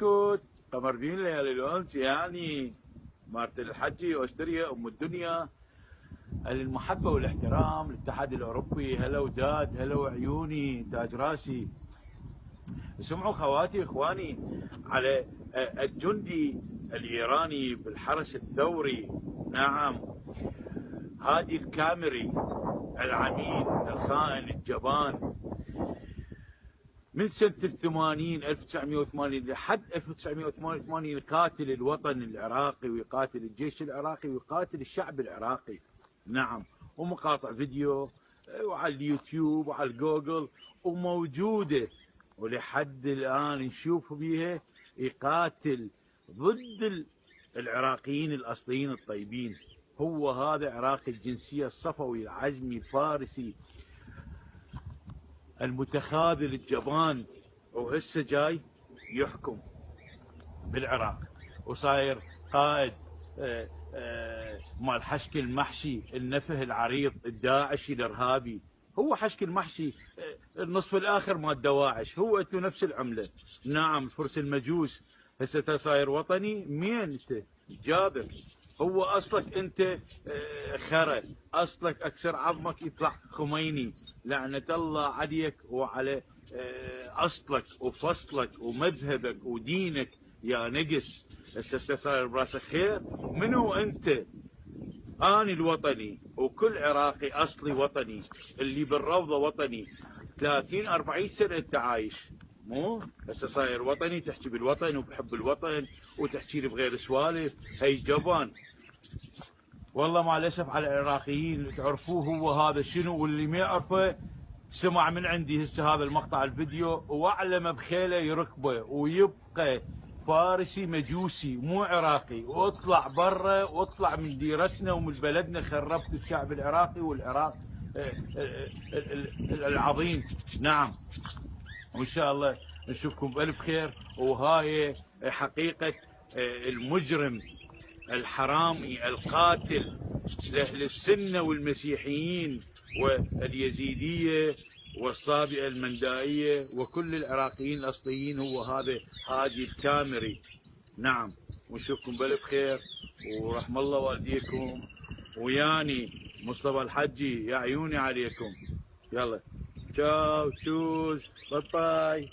اسكت قمردين ليالي الأنس يعني مارتن الحجي أستريا أم الدنيا. المحبة والاحترام الاتحاد الأوروبي. هلا وداد، هلا وعيوني، تاج راسي. سمعوا خواتي إخواني على الجندي الإيراني بالحرس الثوري، نعم، هادي الكامري، العميل الخائن الجبان، من سنة 1980 لحد 1988 يقاتل الوطن العراقي ويقاتل الجيش العراقي ويقاتل الشعب العراقي، نعم، ومقاطع فيديو وعلى اليوتيوب وعلى الجوجل وموجودة ولحد الآن نشوف بيها. يقاتل ضد العراقيين الأصليين الطيبين. هو هذا عراقي الجنسية، الصفوي العزمي الفارسي المتخاذل الجبان، وهسه جاي يحكم بالعراق وصاير قائد مال حشك المحشي النفه العريض الداعشي الارهابي. هو حشك المحشي النصف الاخر مال دواعش، هو انتو نفس العمله، نعم، الفرس المجوس. هسه صاير وطني. مين انت جابر؟ هو اصلك انت خرا، اصلك اكسر عظمك يطلع خميني، لعنة الله عليك وعلى اصلك وفصلك ومذهبك ودينك يا نقس. هسه صاير براسك خير. منو انت؟ اني الوطني وكل عراقي اصلي وطني، اللي بالروضه وطني. 30 40 سنه انت عايش، مو هسه صاير وطني تحكي بالوطن وبحب الوطن وتحكي لي بغير سوالف. هي جبان والله مع الاسف على العراقيين. تعرفوه هو هذا شنو، واللي ما يعرفه سمع من عندي هسه هذا المقطع الفيديو واعلم بخيله يركبه ويبقى فارسي مجوسي مو عراقي. واطلع برا واطلع من ديرتنا ومن بلدنا، خربت الشعب العراقي والعراق العظيم، نعم. وان شاء الله نشوفكم بالف خير. وهاي حقيقه المجرم الحرامي القاتل لأهل السنة والمسيحيين واليزيدية والصابئة المندائية وكل العراقيين الأصليين، هو هذا هادي الكامري، نعم. ونشوفكم بالف خير ورحم الله والديكم. وياني مصطفى الحجي، يا عيوني عليكم. يلا تشاو تشوز باي باي.